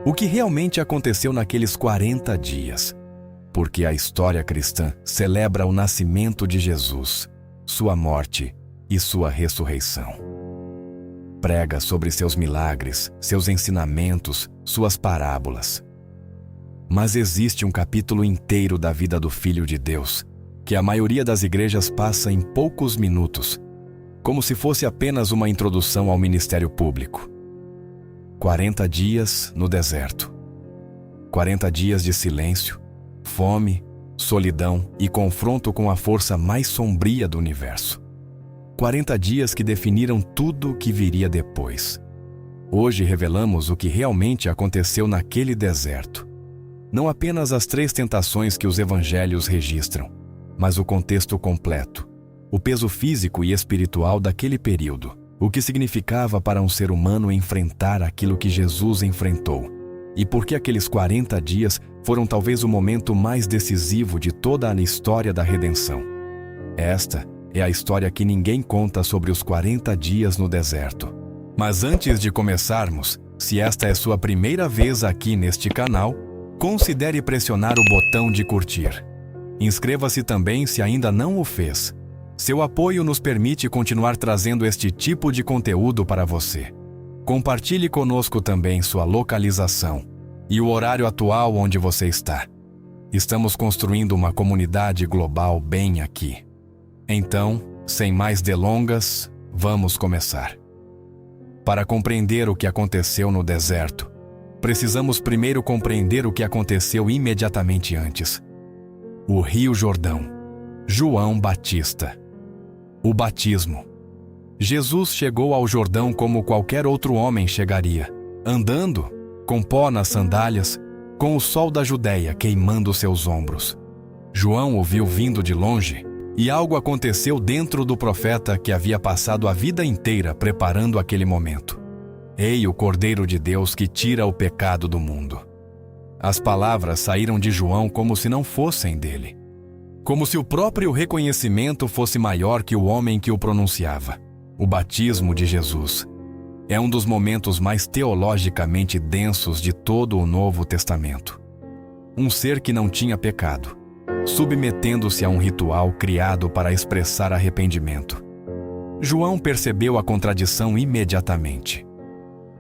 O que realmente aconteceu naqueles 40 dias? Porque a história cristã celebra o nascimento de Jesus, sua morte e sua ressurreição. Prega sobre seus milagres, seus ensinamentos, suas parábolas. Mas existe um capítulo inteiro da vida do Filho de Deus, que a maioria das igrejas passa em poucos minutos, como se fosse apenas uma introdução ao ministério público. 40 dias no deserto. 40 dias de silêncio, fome, solidão e confronto com a força mais sombria do universo. 40 dias que definiram tudo o que viria depois. Hoje revelamos o que realmente aconteceu naquele deserto. Não apenas as 3 tentações que os evangelhos registram, mas o contexto completo, o peso físico e espiritual daquele período, o que significava para um ser humano enfrentar aquilo que Jesus enfrentou, e por que aqueles 40 dias foram talvez o momento mais decisivo de toda a história da redenção. Esta é a história que ninguém conta sobre os 40 dias no deserto. Mas antes de começarmos, se esta é sua primeira vez aqui neste canal, considere pressionar o botão de curtir. Inscreva-se também se ainda não o fez. Seu apoio nos permite continuar trazendo este tipo de conteúdo para você. Compartilhe conosco também sua localização e o horário atual onde você está. Estamos construindo uma comunidade global bem aqui. Então, sem mais delongas, vamos começar. Para compreender o que aconteceu no deserto, precisamos primeiro compreender o que aconteceu imediatamente antes. O Rio Jordão. João Batista. O batismo. Jesus chegou ao Jordão como qualquer outro homem chegaria, andando, com pó nas sandálias, com o sol da Judéia queimando seus ombros. João o viu vindo de longe, e algo aconteceu dentro do profeta que havia passado a vida inteira preparando aquele momento. Ei, o Cordeiro de Deus que tira o pecado do mundo. As palavras saíram de João como se não fossem dele. Como se o próprio reconhecimento fosse maior que o homem que o pronunciava. O batismo de Jesus é um dos momentos mais teologicamente densos de todo o Novo Testamento. Um ser que não tinha pecado, submetendo-se a um ritual criado para expressar arrependimento. João percebeu a contradição imediatamente.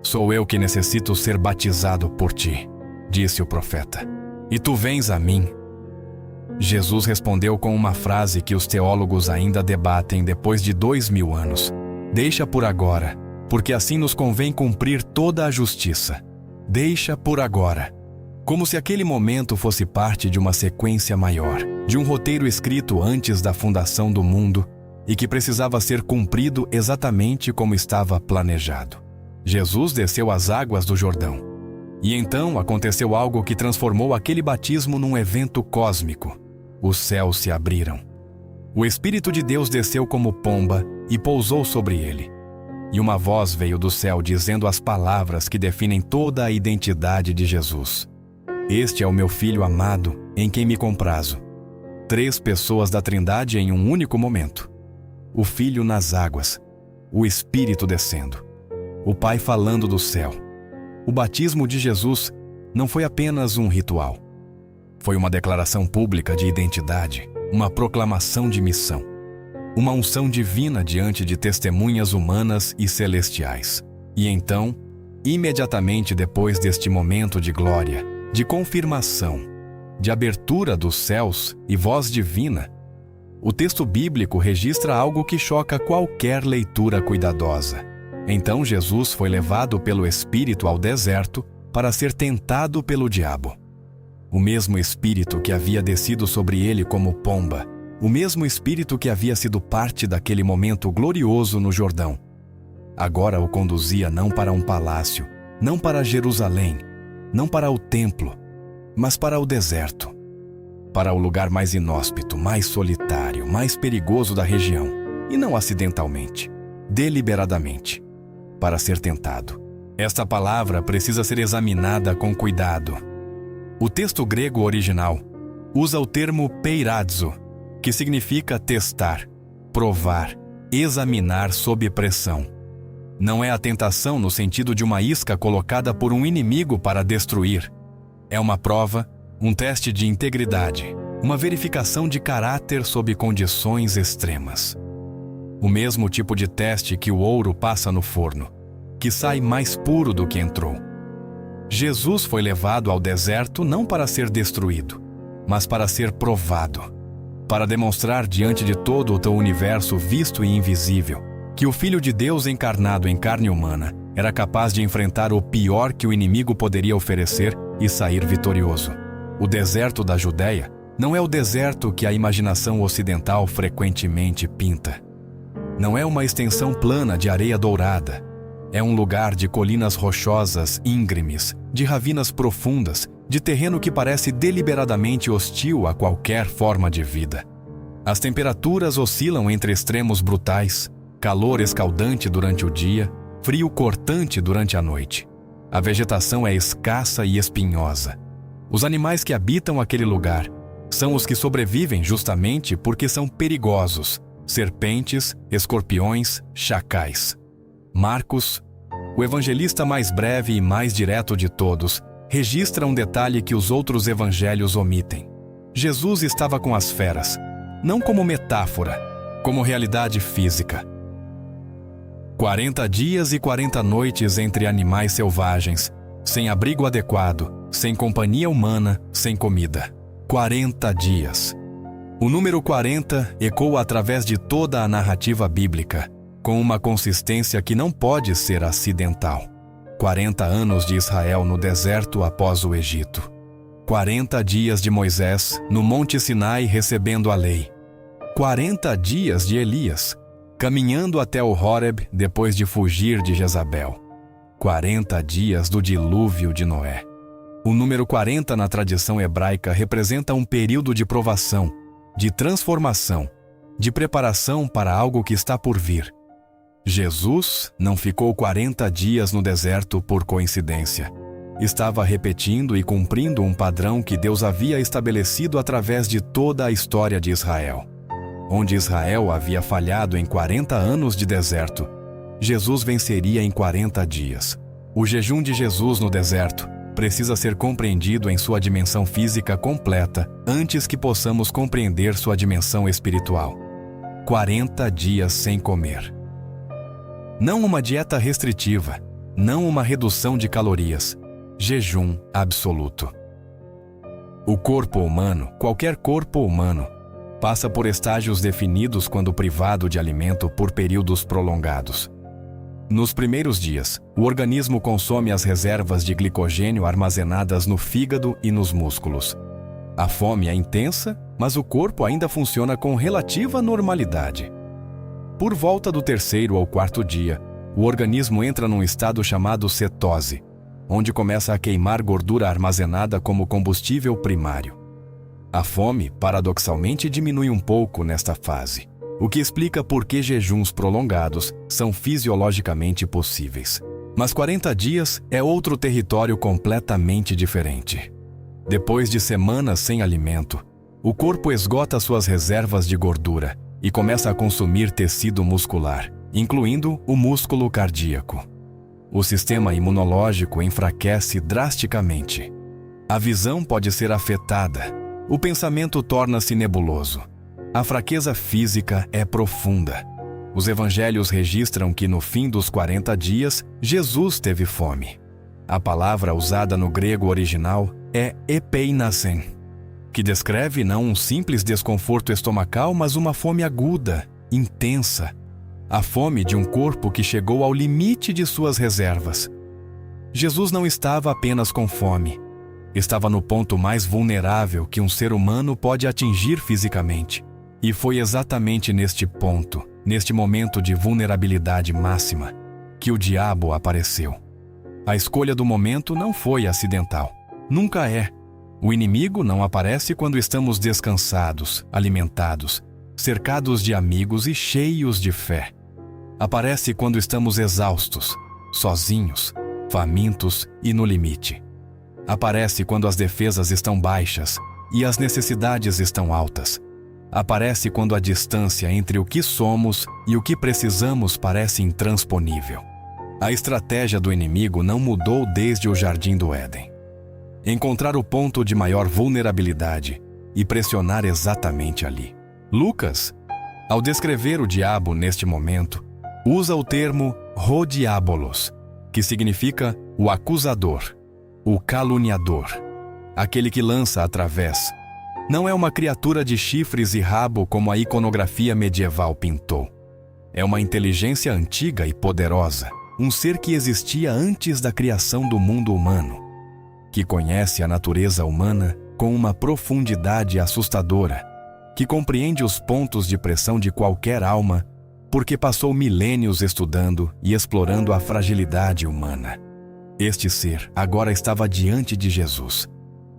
Sou eu que necessito ser batizado por ti, disse o profeta, e tu vens a mim. Jesus respondeu com uma frase que os teólogos ainda debatem depois de 2000 anos. Deixa por agora, porque assim nos convém cumprir toda a justiça. Deixa por agora. Como se aquele momento fosse parte de uma sequência maior, de um roteiro escrito antes da fundação do mundo e que precisava ser cumprido exatamente como estava planejado. Jesus desceu as águas do Jordão. E então aconteceu algo que transformou aquele batismo num evento cósmico. Os céus se abriram. O Espírito de Deus desceu como pomba e pousou sobre ele. E uma voz veio do céu dizendo as palavras que definem toda a identidade de Jesus. Este é o meu Filho amado, em quem me comprazo. 3 pessoas da Trindade em um único momento. O Filho nas águas, o Espírito descendo, o Pai falando do céu. O batismo de Jesus não foi apenas um ritual. Foi uma declaração pública de identidade, uma proclamação de missão, uma unção divina diante de testemunhas humanas e celestiais. E então, imediatamente depois deste momento de glória, de confirmação, de abertura dos céus e voz divina, o texto bíblico registra algo que choca qualquer leitura cuidadosa. Então Jesus foi levado pelo Espírito ao deserto para ser tentado pelo diabo. O mesmo Espírito que havia descido sobre ele como pomba, o mesmo Espírito que havia sido parte daquele momento glorioso no Jordão, agora o conduzia não para um palácio, não para Jerusalém, não para o templo, mas para o deserto, para o lugar mais inóspito, mais solitário, mais perigoso da região, e não acidentalmente, deliberadamente, para ser tentado. Esta palavra precisa ser examinada com cuidado. O texto grego original usa o termo peiradzo, que significa testar, provar, examinar sob pressão. Não é a tentação no sentido de uma isca colocada por um inimigo para destruir. É uma prova, um teste de integridade, uma verificação de caráter sob condições extremas. O mesmo tipo de teste que o ouro passa no forno, que sai mais puro do que entrou. Jesus foi levado ao deserto não para ser destruído, mas para ser provado, para demonstrar diante de todo o teu universo visto e invisível que o Filho de Deus encarnado em carne humana era capaz de enfrentar o pior que o inimigo poderia oferecer e sair vitorioso. O deserto da Judéia não é o deserto que a imaginação ocidental frequentemente pinta. Não é uma extensão plana de areia dourada. É um lugar de colinas rochosas íngremes, de ravinas profundas, de terreno que parece deliberadamente hostil a qualquer forma de vida. As temperaturas oscilam entre extremos brutais, calor escaldante durante o dia, frio cortante durante a noite. A vegetação é escassa e espinhosa. Os animais que habitam aquele lugar são os que sobrevivem justamente porque são perigosos: serpentes, escorpiões, chacais. Marcos, o evangelista mais breve e mais direto de todos, registra um detalhe que os outros evangelhos omitem. Jesus estava com as feras, não como metáfora, como realidade física. 40 dias e 40 noites entre animais selvagens, sem abrigo adequado, sem companhia humana, sem comida. 40 dias. O número 40 ecoa através de toda a narrativa bíblica, com uma consistência que não pode ser acidental. 40 anos de Israel no deserto após o Egito. 40 dias de Moisés no Monte Sinai recebendo a lei. 40 dias de Elias, caminhando até o Horeb depois de fugir de Jezabel. 40 dias do dilúvio de Noé. O número 40 na tradição hebraica representa um período de provação, de transformação, de preparação para algo que está por vir. Jesus não ficou 40 dias no deserto por coincidência. Estava repetindo e cumprindo um padrão que Deus havia estabelecido através de toda a história de Israel. Onde Israel havia falhado em 40 anos de deserto, Jesus venceria em 40 dias. O jejum de Jesus no deserto precisa ser compreendido em sua dimensão física completa antes que possamos compreender sua dimensão espiritual. 40 dias sem comer. Não uma dieta restritiva, não uma redução de calorias, jejum absoluto. O corpo humano, qualquer corpo humano, passa por estágios definidos quando privado de alimento por períodos prolongados. Nos primeiros dias, o organismo consome as reservas de glicogênio armazenadas no fígado e nos músculos. A fome é intensa, mas o corpo ainda funciona com relativa normalidade. Por volta do 3º ou 4º dia, o organismo entra num estado chamado cetose, onde começa a queimar gordura armazenada como combustível primário. A fome, paradoxalmente, diminui um pouco nesta fase, o que explica por que jejuns prolongados são fisiologicamente possíveis. Mas 40 dias é outro território completamente diferente. Depois de semanas sem alimento, o corpo esgota suas reservas de gordura e começa a consumir tecido muscular, incluindo o músculo cardíaco. O sistema imunológico enfraquece drasticamente. A visão pode ser afetada. O pensamento torna-se nebuloso. A fraqueza física é profunda. Os evangelhos registram que no fim dos 40 dias, Jesus teve fome. A palavra usada no grego original é epeinasen, que descreve não um simples desconforto estomacal, mas uma fome aguda, intensa. A fome de um corpo que chegou ao limite de suas reservas. Jesus não estava apenas com fome. Estava no ponto mais vulnerável que um ser humano pode atingir fisicamente. E foi exatamente neste ponto, neste momento de vulnerabilidade máxima, que o diabo apareceu. A escolha do momento não foi acidental. Nunca é. O inimigo não aparece quando estamos descansados, alimentados, cercados de amigos e cheios de fé. Aparece quando estamos exaustos, sozinhos, famintos e no limite. Aparece quando as defesas estão baixas e as necessidades estão altas. Aparece quando a distância entre o que somos e o que precisamos parece intransponível. A estratégia do inimigo não mudou desde o Jardim do Éden. Encontrar o ponto de maior vulnerabilidade e pressionar exatamente ali. Lucas, ao descrever o diabo neste momento, usa o termo rodiabolos, que significa o acusador, o caluniador, aquele que lança através. Não é uma criatura de chifres e rabo como a iconografia medieval pintou. É uma inteligência antiga e poderosa, um ser que existia antes da criação do mundo humano, que conhece a natureza humana com uma profundidade assustadora, que compreende os pontos de pressão de qualquer alma, porque passou milênios estudando e explorando a fragilidade humana. Este ser agora estava diante de Jesus,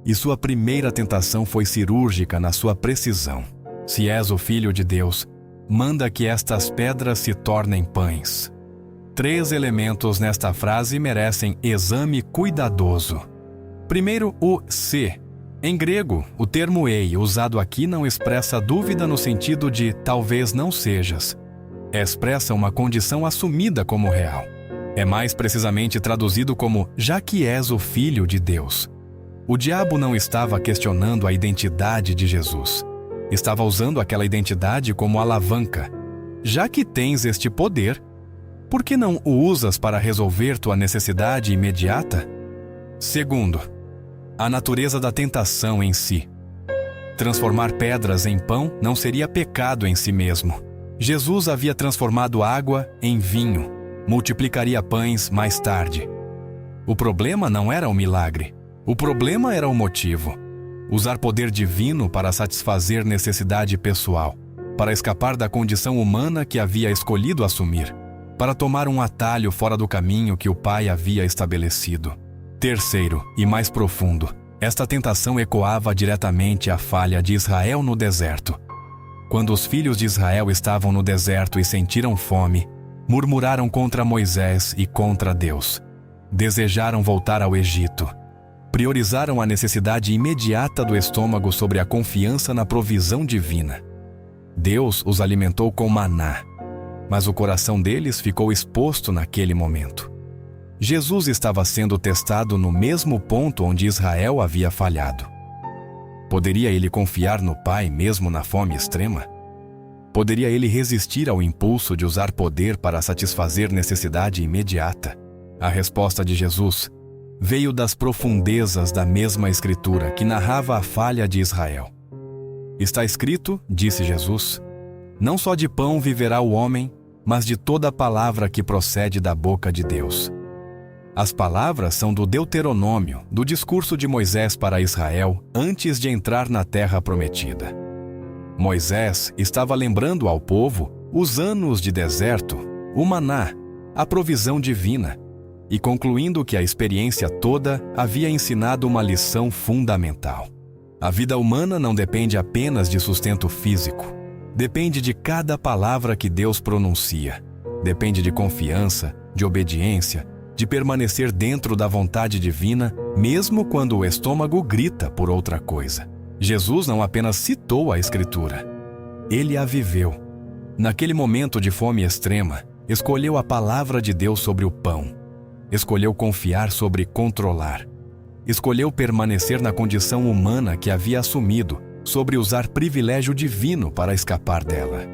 e sua primeira tentação foi cirúrgica na sua precisão. Se és o Filho de Deus, manda que estas pedras se tornem pães. 3 elementos nesta frase merecem exame cuidadoso. Primeiro, o se. Em grego, o termo ei, usado aqui, não expressa dúvida no sentido de talvez não sejas. Expressa uma condição assumida como real. É mais precisamente traduzido como já que és o Filho de Deus. O diabo não estava questionando a identidade de Jesus. Estava usando aquela identidade como alavanca. Já que tens este poder, por que não o usas para resolver tua necessidade imediata? Segundo, a natureza da tentação em si. Transformar pedras em pão não seria pecado em si mesmo. Jesus havia transformado água em vinho, multiplicaria pães mais tarde. O problema não era o milagre. O problema era o motivo. Usar poder divino para satisfazer necessidade pessoal, para escapar da condição humana que havia escolhido assumir, para tomar um atalho fora do caminho que o Pai havia estabelecido. Terceiro, e mais profundo, esta tentação ecoava diretamente a falha de Israel no deserto. Quando os filhos de Israel estavam no deserto e sentiram fome, murmuraram contra Moisés e contra Deus. Desejaram voltar ao Egito. Priorizaram a necessidade imediata do estômago sobre a confiança na provisão divina. Deus os alimentou com maná, mas o coração deles ficou exposto naquele momento. Jesus estava sendo testado no mesmo ponto onde Israel havia falhado. Poderia ele confiar no Pai mesmo na fome extrema? Poderia ele resistir ao impulso de usar poder para satisfazer necessidade imediata? A resposta de Jesus veio das profundezas da mesma Escritura que narrava a falha de Israel. Está escrito, disse Jesus, não só de pão viverá o homem, mas de toda palavra que procede da boca de Deus. As palavras são do Deuteronômio, do discurso de Moisés para Israel antes de entrar na terra prometida. Moisés estava lembrando ao povo os anos de deserto, o maná, a provisão divina, e concluindo que a experiência toda havia ensinado uma lição fundamental. A vida humana não depende apenas de sustento físico. Depende de cada palavra que Deus pronuncia. Depende de confiança, de obediência, de permanecer dentro da vontade divina, mesmo quando o estômago grita por outra coisa. Jesus não apenas citou a Escritura, ele a viveu. Naquele momento de fome extrema, escolheu a palavra de Deus sobre o pão. Escolheu confiar sobre controlar. Escolheu permanecer na condição humana que havia assumido, sobre usar privilégio divino para escapar dela.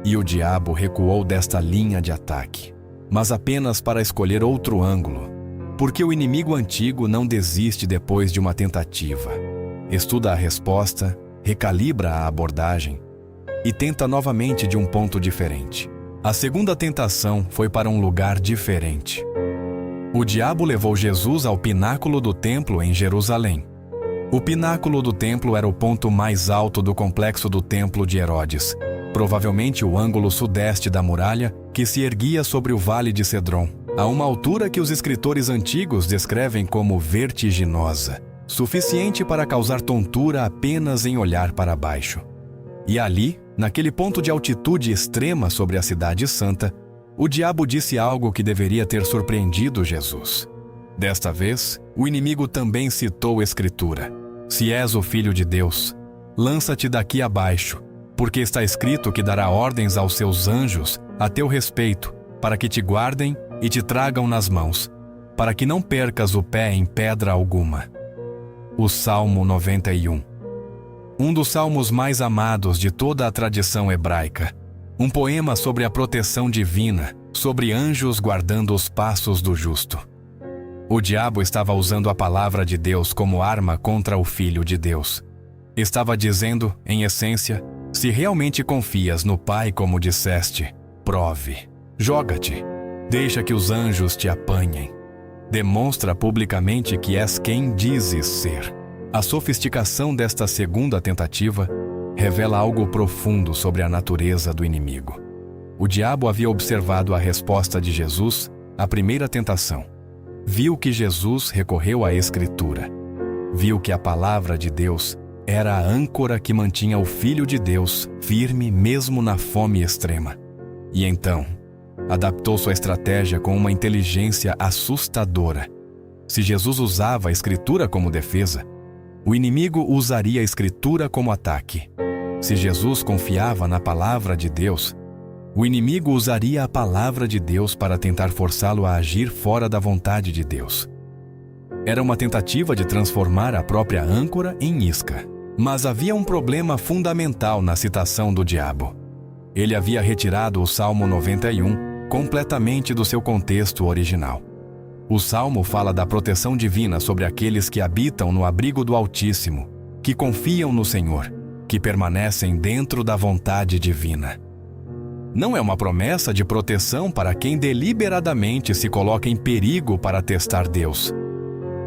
E o diabo recuou desta linha de ataque, mas apenas para escolher outro ângulo, porque o inimigo antigo não desiste depois de uma tentativa. Estuda a resposta, recalibra a abordagem e tenta novamente de um ponto diferente. A segunda tentação foi para um lugar diferente. O diabo levou Jesus ao pináculo do templo em Jerusalém. O pináculo do templo era o ponto mais alto do complexo do templo de Herodes, provavelmente o ângulo sudeste da muralha que se erguia sobre o vale de Cedron, a uma altura que os escritores antigos descrevem como vertiginosa, suficiente para causar tontura apenas em olhar para baixo. E ali, naquele ponto de altitude extrema sobre a cidade santa, o diabo disse algo que deveria ter surpreendido Jesus. Desta vez, o inimigo também citou a Escritura. Se és o Filho de Deus, lança-te daqui abaixo, porque está escrito que dará ordens aos seus anjos a teu respeito, para que te guardem e te tragam nas mãos, para que não percas o pé em pedra alguma. O Salmo 91. Um dos salmos mais amados de toda a tradição hebraica. Um poema sobre a proteção divina, sobre anjos guardando os passos do justo. O diabo estava usando a palavra de Deus como arma contra o Filho de Deus. Estava dizendo, em essência, se realmente confias no Pai como disseste, prove, joga-te, deixa que os anjos te apanhem. Demonstra publicamente que és quem dizes ser. A sofisticação desta segunda tentativa revela algo profundo sobre a natureza do inimigo. O diabo havia observado a resposta de Jesus à primeira tentação. Viu que Jesus recorreu à Escritura. Viu que a palavra de Deus era a âncora que mantinha o Filho de Deus firme mesmo na fome extrema. E então, adaptou sua estratégia com uma inteligência assustadora. Se Jesus usava a Escritura como defesa, o inimigo usaria a Escritura como ataque. Se Jesus confiava na palavra de Deus, o inimigo usaria a palavra de Deus para tentar forçá-lo a agir fora da vontade de Deus. Era uma tentativa de transformar a própria âncora em isca. Mas havia um problema fundamental na citação do diabo. Ele havia retirado o Salmo 91 completamente do seu contexto original. O Salmo fala da proteção divina sobre aqueles que habitam no abrigo do Altíssimo, que confiam no Senhor, que permanecem dentro da vontade divina. Não é uma promessa de proteção para quem deliberadamente se coloca em perigo para testar Deus.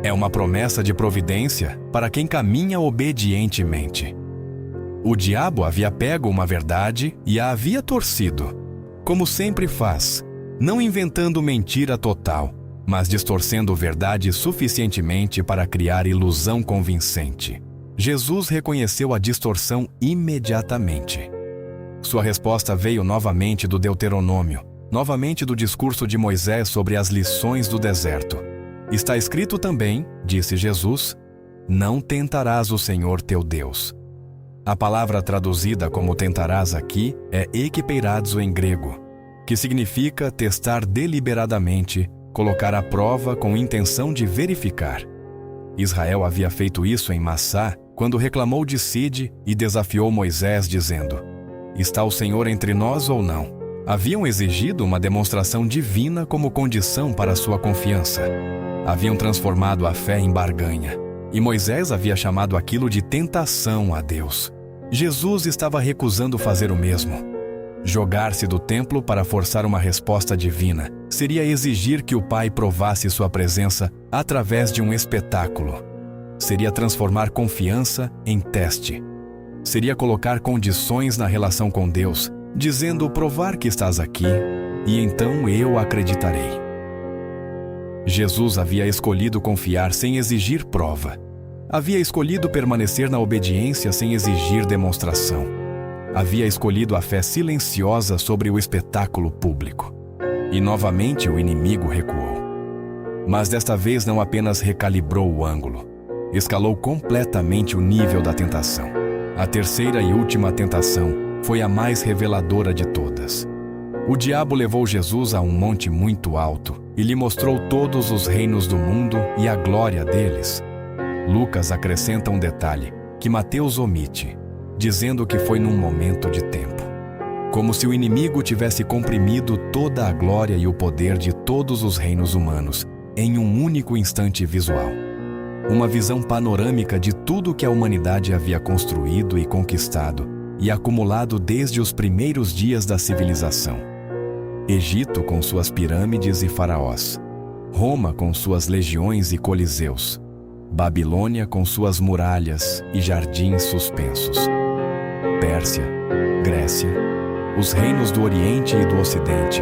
É uma promessa de providência para quem caminha obedientemente. O diabo havia pego uma verdade e a havia torcido, como sempre faz, não inventando mentira total, mas distorcendo verdade suficientemente para criar ilusão convincente. Jesus reconheceu a distorção imediatamente. Sua resposta veio novamente do Deuteronômio, novamente do discurso de Moisés sobre as lições do deserto. Está escrito também, disse Jesus, não tentarás o Senhor teu Deus. A palavra traduzida como tentarás aqui é equipeirazo em grego, que significa testar deliberadamente, colocar à prova com intenção de verificar. Israel havia feito isso em Massá, quando reclamou de sede e desafiou Moisés dizendo, está o Senhor entre nós ou não? Haviam exigido uma demonstração divina como condição para sua confiança. Haviam transformado a fé em barganha, e Moisés havia chamado aquilo de tentação a Deus. Jesus estava recusando fazer o mesmo. Jogar-se do templo para forçar uma resposta divina seria exigir que o Pai provasse sua presença através de um espetáculo. Seria transformar confiança em teste. Seria colocar condições na relação com Deus, dizendo provar que estás aqui, e então eu acreditarei. Jesus havia escolhido confiar sem exigir prova. Havia escolhido permanecer na obediência sem exigir demonstração. Havia escolhido a fé silenciosa sobre o espetáculo público. E novamente o inimigo recuou. Mas desta vez não apenas recalibrou o ângulo, escalou completamente o nível da tentação. A terceira e última tentação foi a mais reveladora de todas. O diabo levou Jesus a um monte muito alto e lhe mostrou todos os reinos do mundo e a glória deles. Lucas acrescenta um detalhe que Mateus omite, dizendo que foi num momento de tempo. Como se o inimigo tivesse comprimido toda a glória e o poder de todos os reinos humanos em um único instante visual. Uma visão panorâmica de tudo que a humanidade havia construído e conquistado e acumulado desde os primeiros dias da civilização. Egito com suas pirâmides e faraós, Roma com suas legiões e coliseus, Babilônia com suas muralhas e jardins suspensos, Pérsia, Grécia, os reinos do Oriente e do Ocidente,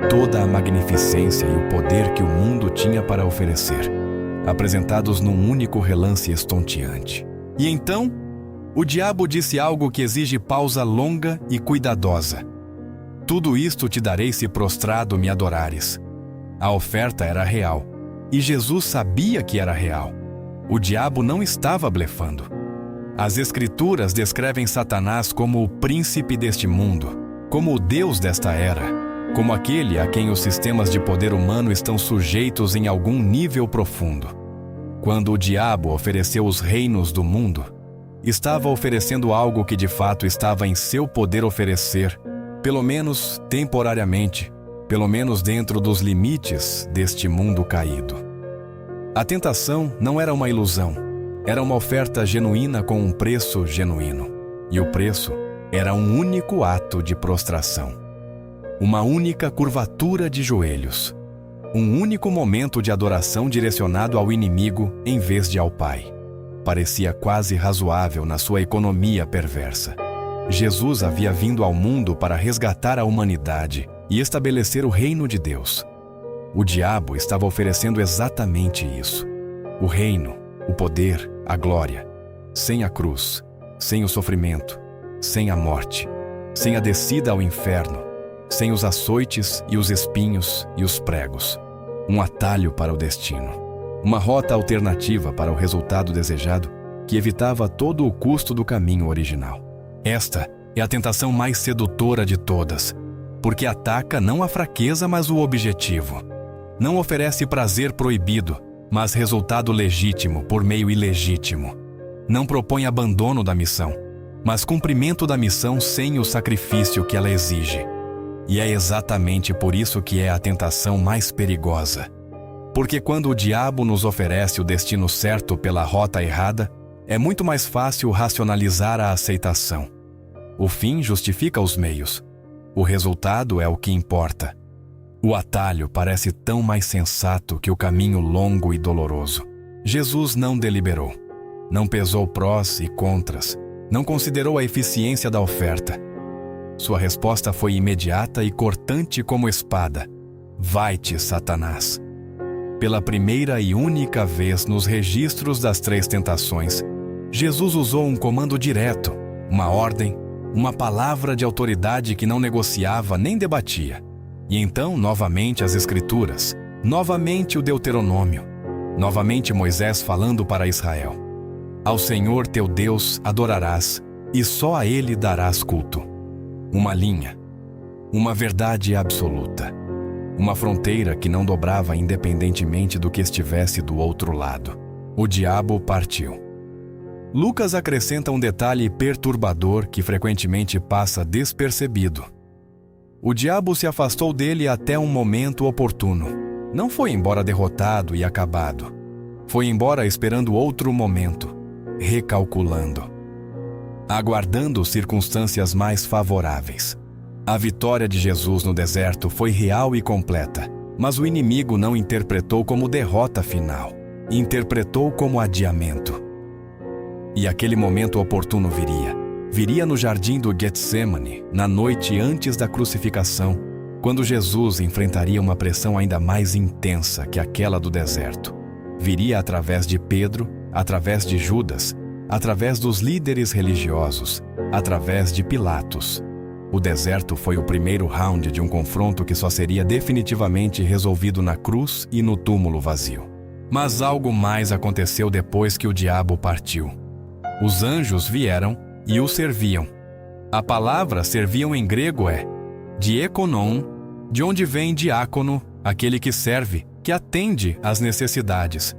toda a magnificência e o poder que o mundo tinha para oferecer, apresentados num único relance estonteante. E então, o diabo disse algo que exige pausa longa e cuidadosa. Tudo isto te darei se prostrado me adorares. A oferta era real, e Jesus sabia que era real. O diabo não estava blefando. As Escrituras descrevem Satanás como o príncipe deste mundo, como o Deus desta era. como aquele a quem os sistemas de poder humano estão sujeitos em algum nível profundo. Quando o diabo ofereceu os reinos do mundo, estava oferecendo algo que de fato estava em seu poder oferecer, pelo menos temporariamente, pelo menos dentro dos limites deste mundo caído. A tentação não era uma ilusão, era uma oferta genuína com um preço genuíno. E o preço era um único ato de prostração. Uma única curvatura de joelhos. Um único momento de adoração direcionado ao inimigo em vez de ao Pai. Parecia quase razoável na sua economia perversa. Jesus havia vindo ao mundo para resgatar a humanidade e estabelecer o reino de Deus. O diabo estava oferecendo exatamente isso. O reino, o poder, a glória, sem a cruz, sem o sofrimento, sem a morte, sem a descida ao inferno, sem os açoites e os espinhos e os pregos. Um atalho para o destino. Uma rota alternativa para o resultado desejado que evitava todo o custo do caminho original. Esta é a tentação mais sedutora de todas, porque ataca não a fraqueza, mas o objetivo. Não oferece prazer proibido, mas resultado legítimo por meio ilegítimo. Não propõe abandono da missão, mas cumprimento da missão sem o sacrifício que ela exige. E é exatamente por isso que é a tentação mais perigosa. Porque quando o diabo nos oferece o destino certo pela rota errada, é muito mais fácil racionalizar a aceitação. O fim justifica os meios. O resultado é o que importa. O atalho parece tão mais sensato que o caminho longo e doloroso. Jesus não deliberou. Não pesou prós e contras. Não considerou a eficiência da oferta. Sua resposta foi imediata e cortante como espada. Vai-te, Satanás. Pela primeira e única vez nos registros das 3 tentações, Jesus usou um comando direto, uma ordem, uma palavra de autoridade que não negociava nem debatia. E então, novamente as Escrituras, novamente o Deuteronômio, novamente Moisés falando para Israel. Ao Senhor teu Deus adorarás, e só a Ele darás culto. Uma linha, uma verdade absoluta, uma fronteira que não dobrava independentemente do que estivesse do outro lado. O diabo partiu. Lucas acrescenta um detalhe perturbador que frequentemente passa despercebido. O diabo se afastou dele até um momento oportuno. Não foi embora derrotado e acabado. Foi embora esperando outro momento, recalculando, aguardando circunstâncias mais favoráveis. A vitória de Jesus no deserto foi real e completa, mas o inimigo não interpretou como derrota final, interpretou como adiamento. E aquele momento oportuno viria no jardim do Getsêmani, na noite antes da crucificação, quando Jesus enfrentaria uma pressão ainda mais intensa que aquela do deserto. Viria através de Pedro, através de Judas, através dos líderes religiosos, através de Pilatos. O deserto foi o primeiro round de um confronto que só seria definitivamente resolvido na cruz e no túmulo vazio. Mas algo mais aconteceu depois que o diabo partiu. Os anjos vieram e o serviam. A palavra serviam em grego é diakonon, de onde vem diácono, aquele que serve, que atende às necessidades.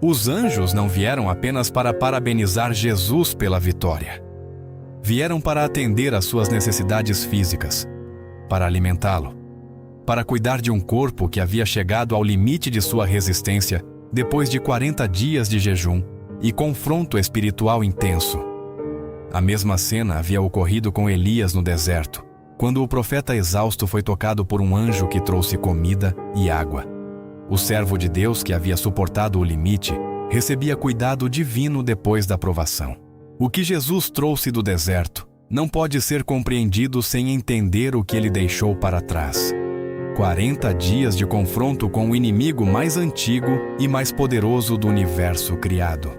Os anjos não vieram apenas para parabenizar Jesus pela vitória. Vieram para atender às suas necessidades físicas, para alimentá-lo, para cuidar de um corpo que havia chegado ao limite de sua resistência depois de 40 dias de jejum e confronto espiritual intenso. A mesma cena havia ocorrido com Elias no deserto, quando o profeta exausto foi tocado por um anjo que trouxe comida e água. O servo de Deus, que havia suportado o limite, recebia cuidado divino depois da provação. O que Jesus trouxe do deserto não pode ser compreendido sem entender o que ele deixou para trás. 40 dias de confronto com o inimigo mais antigo e mais poderoso do universo criado.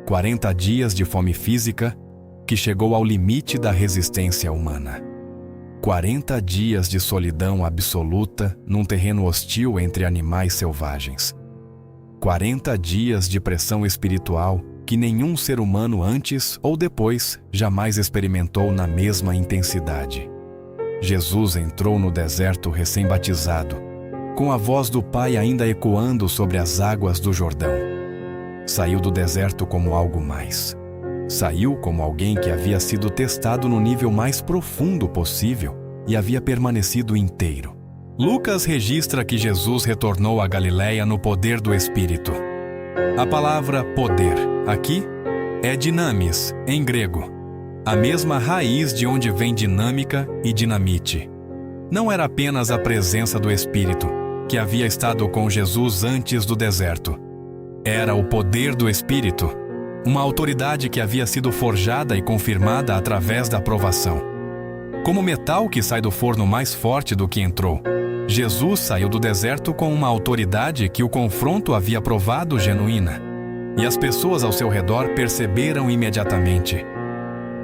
40 dias de fome física que chegou ao limite da resistência humana. 40 dias de solidão absoluta num terreno hostil entre animais selvagens. 40 dias de pressão espiritual que nenhum ser humano antes ou depois jamais experimentou na mesma intensidade. Jesus entrou no deserto recém-batizado, com a voz do Pai ainda ecoando sobre as águas do Jordão. Saiu do deserto como algo mais. Saiu como alguém que havia sido testado no nível mais profundo possível e havia permanecido inteiro. Lucas registra que Jesus retornou à Galiléia no poder do Espírito. A palavra poder, aqui, é dinamis, em grego, a mesma raiz de onde vem dinâmica e dinamite. Não era apenas a presença do Espírito, que havia estado com Jesus antes do deserto. Era o poder do Espírito, uma autoridade que havia sido forjada e confirmada através da provação. Como metal que sai do forno mais forte do que entrou, Jesus saiu do deserto com uma autoridade que o confronto havia provado genuína, e as pessoas ao seu redor perceberam imediatamente.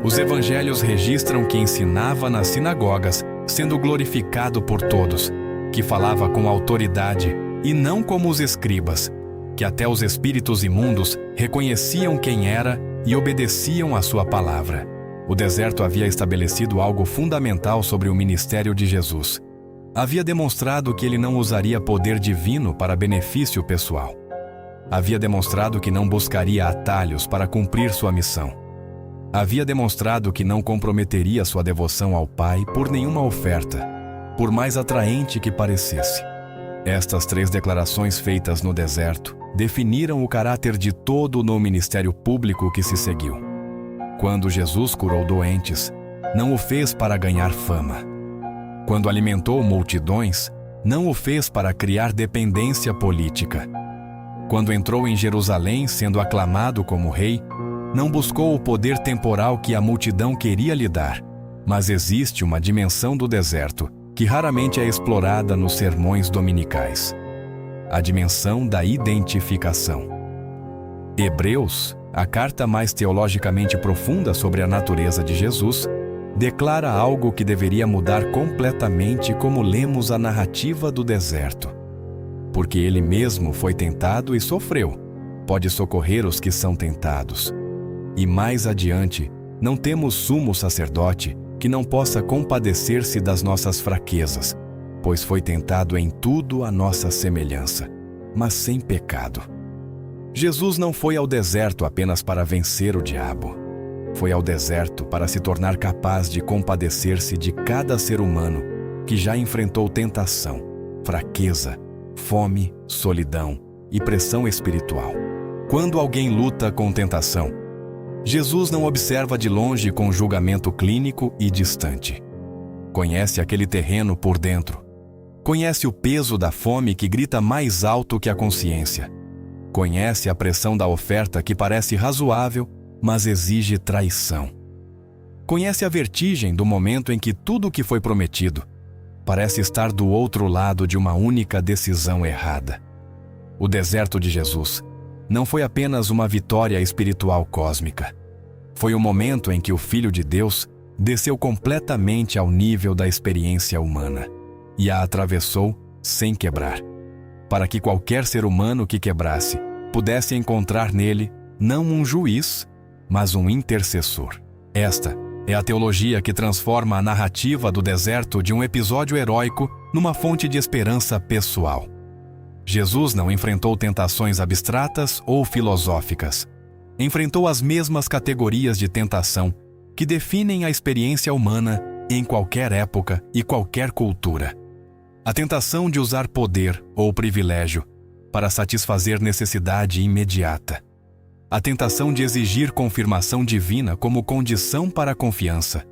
Os evangelhos registram que ensinava nas sinagogas, sendo glorificado por todos, que falava com autoridade e não como os escribas, que até os espíritos imundos reconheciam quem era e obedeciam à sua palavra. O deserto havia estabelecido algo fundamental sobre o ministério de Jesus. Havia demonstrado que ele não usaria poder divino para benefício pessoal. Havia demonstrado que não buscaria atalhos para cumprir sua missão. Havia demonstrado que não comprometeria sua devoção ao Pai por nenhuma oferta, por mais atraente que parecesse. Estas 3 declarações feitas no deserto definiram o caráter de todo no ministério público que se seguiu. Quando Jesus curou doentes, não o fez para ganhar fama. Quando alimentou multidões, não o fez para criar dependência política. Quando entrou em Jerusalém sendo aclamado como rei, não buscou o poder temporal que a multidão queria lhe dar, mas existe uma dimensão do deserto que raramente é explorada nos sermões dominicais: a dimensão da identificação. Hebreus, a carta mais teologicamente profunda sobre a natureza de Jesus, declara algo que deveria mudar completamente como lemos a narrativa do deserto. Porque ele mesmo foi tentado e sofreu, pode socorrer os que são tentados. E mais adiante, não temos sumo sacerdote que não possa compadecer-se das nossas fraquezas, pois foi tentado em tudo à nossa semelhança, mas sem pecado. Jesus não foi ao deserto apenas para vencer o diabo. Foi ao deserto para se tornar capaz de compadecer-se de cada ser humano que já enfrentou tentação, fraqueza, fome, solidão e pressão espiritual. Quando alguém luta com tentação, Jesus não observa de longe com julgamento clínico e distante. Conhece aquele terreno por dentro. Conhece o peso da fome que grita mais alto que a consciência. Conhece a pressão da oferta que parece razoável, mas exige traição. Conhece a vertigem do momento em que tudo o que foi prometido parece estar do outro lado de uma única decisão errada. O deserto de Jesus não foi apenas uma vitória espiritual cósmica. Foi o momento em que o Filho de Deus desceu completamente ao nível da experiência humana e a atravessou sem quebrar, para que qualquer ser humano que quebrasse pudesse encontrar nele não um juiz, mas um intercessor. Esta é a teologia que transforma a narrativa do deserto de um episódio heróico numa fonte de esperança pessoal. Jesus não enfrentou tentações abstratas ou filosóficas. Enfrentou as mesmas categorias de tentação que definem a experiência humana em qualquer época e qualquer cultura. A tentação de usar poder ou privilégio para satisfazer necessidade imediata. A tentação de exigir confirmação divina como condição para a confiança.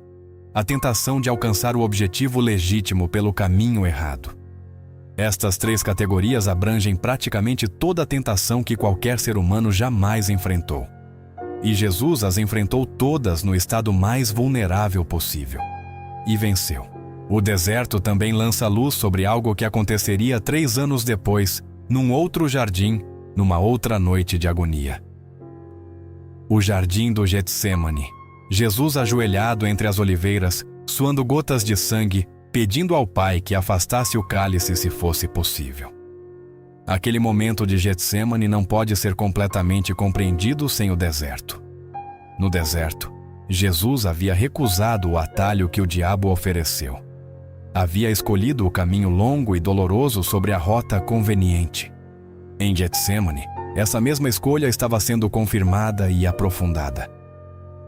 A tentação de alcançar o objetivo legítimo pelo caminho errado. Estas 3 categorias abrangem praticamente toda a tentação que qualquer ser humano jamais enfrentou. E Jesus as enfrentou todas no estado mais vulnerável possível. E venceu. O deserto também lança luz sobre algo que aconteceria 3 anos depois, num outro jardim, numa outra noite de agonia. O jardim do Getsêmani. Jesus ajoelhado entre as oliveiras, suando gotas de sangue, pedindo ao Pai que afastasse o cálice se fosse possível. Aquele momento de Getsêmani não pode ser completamente compreendido sem o deserto. No deserto, Jesus havia recusado o atalho que o diabo ofereceu. havia escolhido o caminho longo e doloroso sobre a rota conveniente. Em Getsêmani, essa mesma escolha estava sendo confirmada e aprofundada.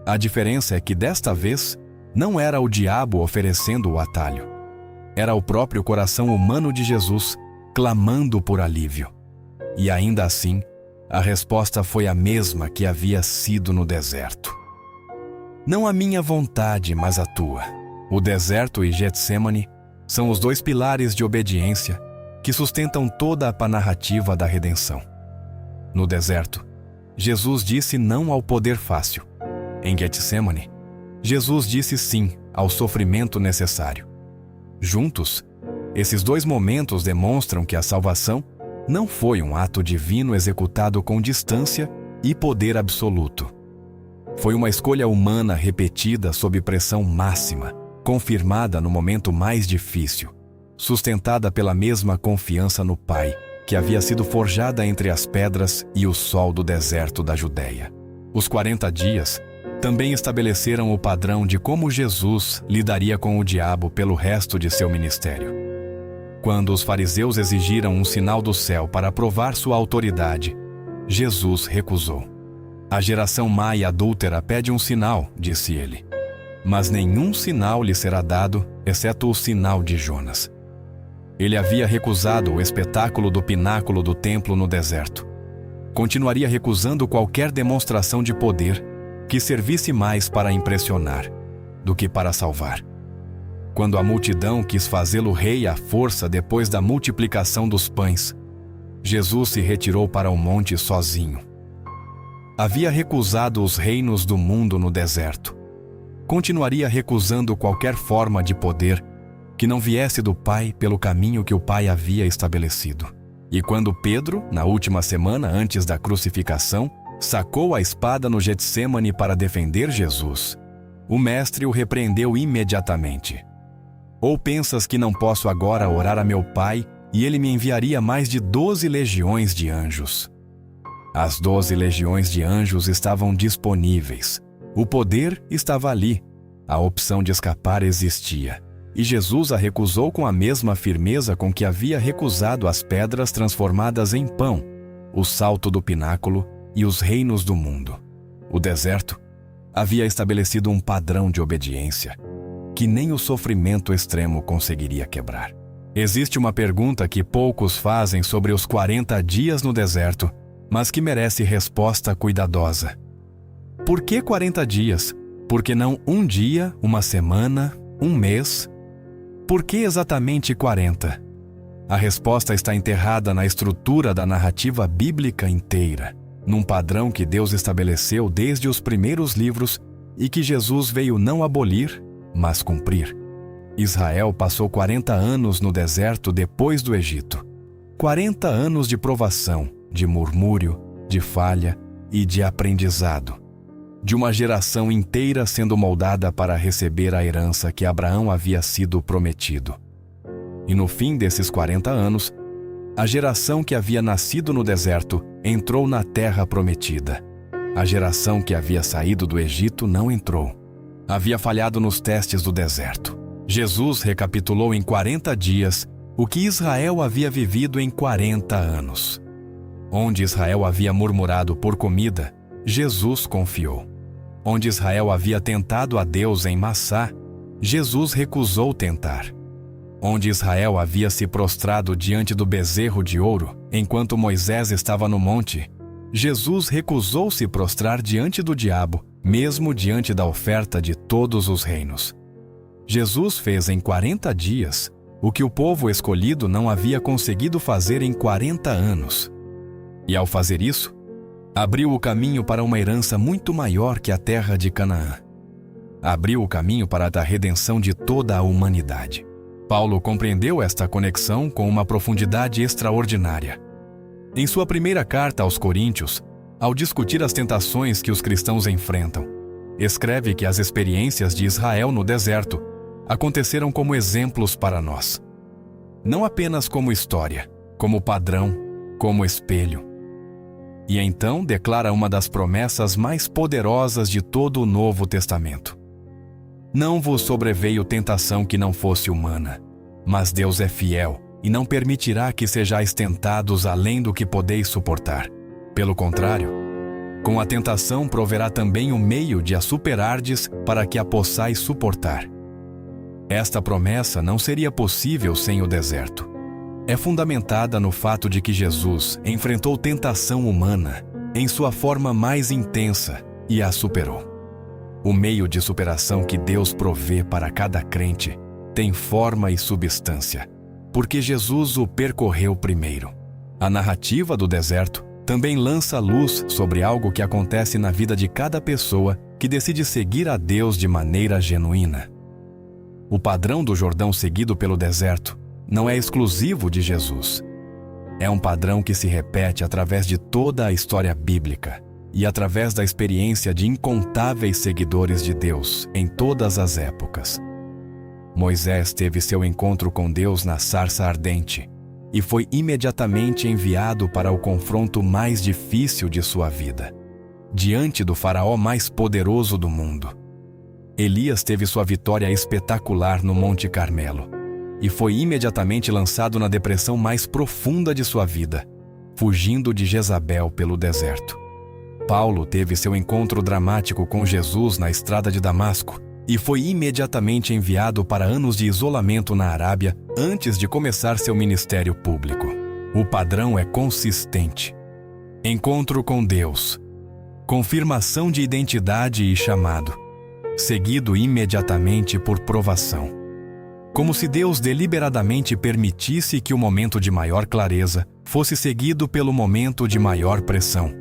A diferença é que desta vez, não era o diabo oferecendo o atalho. Era o próprio coração humano de Jesus clamando por alívio. E ainda assim, a resposta foi a mesma que havia sido no deserto. Não a minha vontade, mas a tua. O deserto e Getsêmani são os dois pilares de obediência que sustentam toda a narrativa da redenção. No deserto, Jesus disse não ao poder fácil. Em Getsêmani, Jesus disse sim ao sofrimento necessário. Juntos, esses dois momentos demonstram que a salvação não foi um ato divino executado com distância e poder absoluto. Foi uma escolha humana repetida sob pressão máxima, confirmada no momento mais difícil, sustentada pela mesma confiança no Pai, que havia sido forjada entre as pedras e o sol do deserto da Judéia. Os 40 dias também estabeleceram o padrão de como Jesus lidaria com o diabo pelo resto de seu ministério. Quando os fariseus exigiram um sinal do céu para provar sua autoridade, Jesus recusou. A geração má e adúltera pede um sinal, disse ele. Mas nenhum sinal lhe será dado, exceto o sinal de Jonas. Ele havia recusado o espetáculo do pináculo do templo no deserto. Continuaria recusando qualquer demonstração de poder que servisse mais para impressionar do que para salvar. Quando a multidão quis fazê-lo rei à força depois da multiplicação dos pães, Jesus se retirou para o monte sozinho. Havia recusado os reinos do mundo no deserto. Continuaria recusando qualquer forma de poder que não viesse do Pai pelo caminho que o Pai havia estabelecido. E quando Pedro, na última semana antes da crucificação, sacou a espada no Getsêmani para defender Jesus, o mestre o repreendeu imediatamente. Ou pensas que não posso agora orar a meu Pai e ele me enviaria mais de 12 legiões de anjos? As 12 legiões de anjos estavam disponíveis. O poder estava ali. A opção de escapar existia. E Jesus a recusou com a mesma firmeza com que havia recusado as pedras transformadas em pão, o salto do pináculo e os reinos do mundo. O deserto havia estabelecido um padrão de obediência que nem o sofrimento extremo conseguiria quebrar. Existe uma pergunta que poucos fazem sobre os 40 dias no deserto, mas que merece resposta cuidadosa. Por que 40 dias? Por que não um dia, uma semana, um mês? Por que exatamente 40? A resposta está enterrada na estrutura da narrativa bíblica inteira, num padrão que Deus estabeleceu desde os primeiros livros e que Jesus veio não abolir, mas cumprir. Israel passou 40 anos no deserto depois do Egito. 40 anos de provação, de murmúrio, de falha e de aprendizado. De uma geração inteira sendo moldada para receber a herança que Abraão havia sido prometido. E no fim desses 40 anos, a geração que havia nascido no deserto entrou na terra prometida. A geração que havia saído do Egito não entrou. Havia falhado nos testes do deserto. Jesus recapitulou em 40 dias o que Israel havia vivido em 40 anos. Onde Israel havia murmurado por comida, Jesus confiou. Onde Israel havia tentado a Deus em Massá, Jesus recusou tentar. Onde Israel havia se prostrado diante do bezerro de ouro, enquanto Moisés estava no monte, Jesus recusou se prostrar diante do diabo, mesmo diante da oferta de todos os reinos. Jesus fez em 40 dias o que o povo escolhido não havia conseguido fazer em 40 anos. E ao fazer isso, abriu o caminho para uma herança muito maior que a terra de Canaã. Abriu o caminho para a redenção de toda a humanidade. Paulo compreendeu esta conexão com uma profundidade extraordinária. Em sua primeira carta aos Coríntios, ao discutir as tentações que os cristãos enfrentam, escreve que as experiências de Israel no deserto aconteceram como exemplos para nós. Não apenas como história, como padrão, como espelho. E então declara uma das promessas mais poderosas de todo o Novo Testamento. Não vos sobreveio tentação que não fosse humana, Mas Deus é fiel e não permitirá que sejais tentados além do que podeis suportar. Pelo contrário, com a tentação proverá também o meio de a superardes para que a possais suportar. Esta promessa não seria possível sem o deserto. É fundamentada no fato de que Jesus enfrentou tentação humana em sua forma mais intensa e a superou. O meio de superação que Deus provê para cada crente tem forma e substância, porque Jesus o percorreu primeiro. A narrativa do deserto também lança luz sobre algo que acontece na vida de cada pessoa que decide seguir a Deus de maneira genuína. O padrão do Jordão seguido pelo deserto não é exclusivo de Jesus. É um padrão que se repete através de toda a história bíblica e através da experiência de incontáveis seguidores de Deus em todas as épocas. Moisés teve seu encontro com Deus na sarça ardente e foi imediatamente enviado para o confronto mais difícil de sua vida, diante do faraó mais poderoso do mundo. Elias teve sua vitória espetacular no Monte Carmelo e foi imediatamente lançado na depressão mais profunda de sua vida, fugindo de Jezabel pelo deserto. Paulo teve seu encontro dramático com Jesus na estrada de Damasco e foi imediatamente enviado para anos de isolamento na Arábia antes de começar seu ministério público. O padrão é consistente. Encontro com Deus, confirmação de identidade e chamado, seguido imediatamente por provação. Como se Deus deliberadamente permitisse que o momento de maior clareza fosse seguido pelo momento de maior pressão.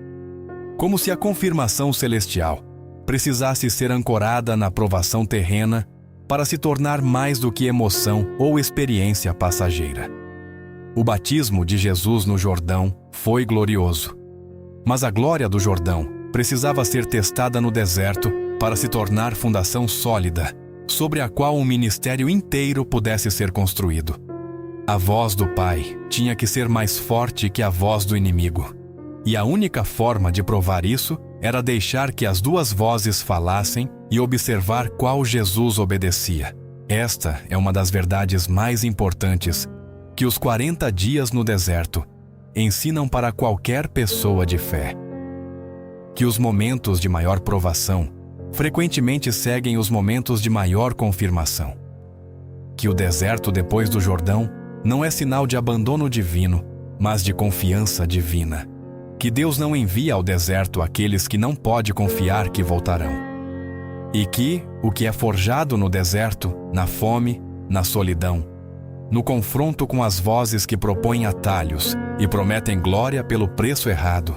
Como se a confirmação celestial precisasse ser ancorada na provação terrena para se tornar mais do que emoção ou experiência passageira. O batismo de Jesus no Jordão foi glorioso, mas a glória do Jordão precisava ser testada no deserto para se tornar fundação sólida, sobre a qual um ministério inteiro pudesse ser construído. A voz do Pai tinha que ser mais forte que a voz do inimigo, e a única forma de provar isso era deixar que as duas vozes falassem e observar qual Jesus obedecia. Esta é uma das verdades mais importantes que os 40 dias no deserto ensinam para qualquer pessoa de fé. Que os momentos de maior provação frequentemente seguem os momentos de maior confirmação. Que o deserto depois do Jordão não é sinal de abandono divino, mas de confiança divina. Que Deus não envia ao deserto aqueles que não pode confiar que voltarão. E que o que é forjado no deserto, na fome, na solidão, no confronto com as vozes que propõem atalhos e prometem glória pelo preço errado,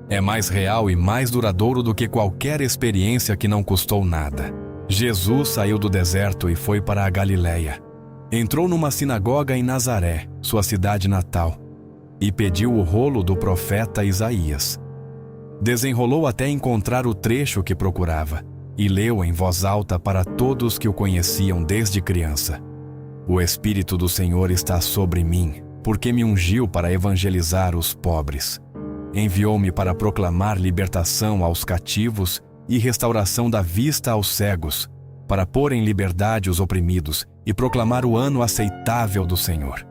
é mais real e mais duradouro do que qualquer experiência que não custou nada. Jesus saiu do deserto e foi para a Galileia. Entrou numa sinagoga em Nazaré, sua cidade natal, e pediu o rolo do profeta Isaías. Desenrolou até encontrar o trecho que procurava e leu em voz alta para todos que o conheciam desde criança. O Espírito do Senhor está sobre mim, porque me ungiu para evangelizar os pobres. Enviou-me para proclamar libertação aos cativos e restauração da vista aos cegos, para pôr em liberdade os oprimidos e proclamar o ano aceitável do Senhor.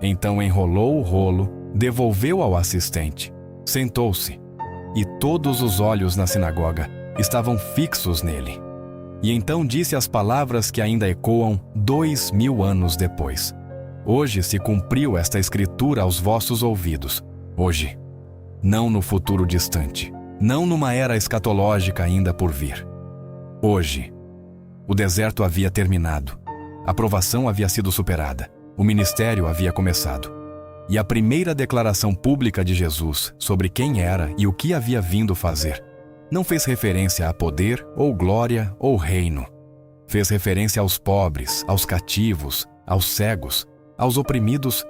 Então enrolou o rolo, devolveu ao assistente, sentou-se, e todos os olhos na sinagoga estavam fixos nele. E então disse as palavras que ainda ecoam 2000 anos depois. Hoje se cumpriu esta escritura aos vossos ouvidos. Hoje. Não no futuro distante, não numa era escatológica ainda por vir. Hoje. O deserto havia terminado, a provação havia sido superada, o ministério havia começado. E a primeira declaração pública de Jesus sobre quem era e o que havia vindo fazer não fez referência a poder ou glória ou reino. Fez referência aos pobres, aos cativos, aos cegos, aos oprimidos,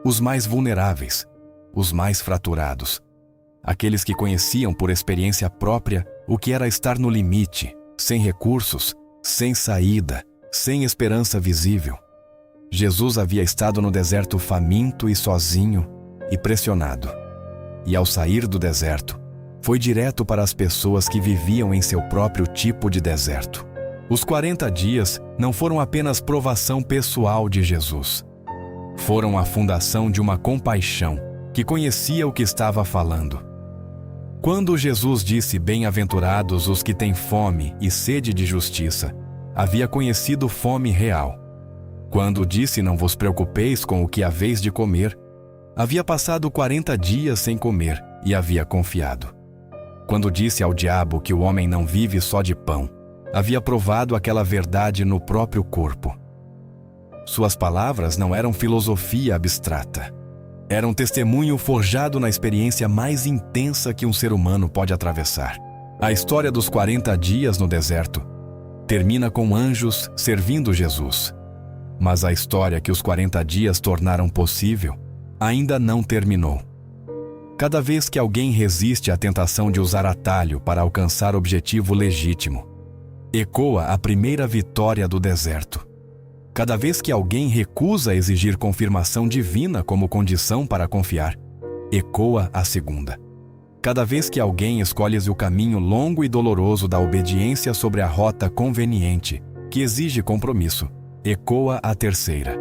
os mais vulneráveis, os mais fraturados. Aqueles que conheciam por experiência própria o que era estar no limite, sem recursos, sem saída, sem esperança visível. Jesus havia estado no deserto faminto e sozinho e pressionado. E ao sair do deserto, foi direto para as pessoas que viviam em seu próprio tipo de deserto. Os 40 dias não foram apenas provação pessoal de Jesus, Foram a fundação de uma compaixão que conhecia o que estava falando. Quando Jesus disse bem-aventurados os que têm fome e sede de justiça, havia conhecido fome real. Quando disse não vos preocupeis com o que haveis de comer, havia passado 40 dias sem comer e havia confiado. Quando disse ao diabo que o homem não vive só de pão, havia provado aquela verdade no próprio corpo. Suas palavras não eram filosofia abstrata. Eram testemunho forjado na experiência mais intensa que um ser humano pode atravessar. A história dos 40 dias no deserto termina com anjos servindo Jesus. Mas a história que os 40 dias tornaram possível ainda não terminou. Cada vez que alguém resiste à tentação de usar atalho para alcançar objetivo legítimo, ecoa a primeira vitória do deserto. Cada vez que alguém recusa exigir confirmação divina como condição para confiar, ecoa a segunda. Cada vez que alguém escolhe o caminho longo e doloroso da obediência sobre a rota conveniente, que exige compromisso, ecoa a terceira.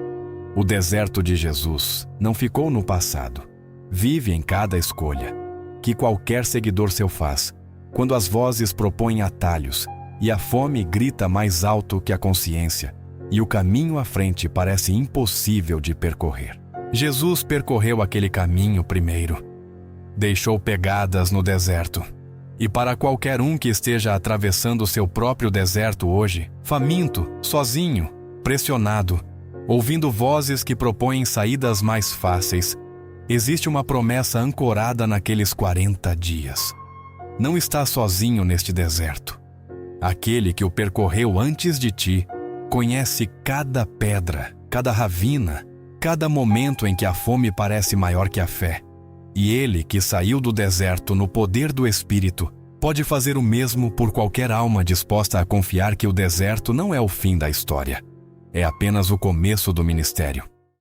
O deserto de Jesus não ficou no passado. Vive em cada escolha, que qualquer seguidor seu faz, quando as vozes propõem atalhos e a fome grita mais alto que a consciência, e o caminho à frente parece impossível de percorrer. Jesus percorreu aquele caminho primeiro. Deixou pegadas no deserto. E para qualquer um que esteja atravessando seu próprio deserto hoje, faminto, sozinho, pressionado, ouvindo vozes que propõem saídas mais fáceis, existe uma promessa ancorada naqueles 40 dias. Não estás sozinho neste deserto. Aquele que o percorreu antes de ti conhece cada pedra, cada ravina, cada momento em que a fome parece maior que a fé. E ele que saiu do deserto no poder do Espírito pode fazer o mesmo por qualquer alma disposta a confiar que o deserto não é o fim da história. É apenas o começo do ministério.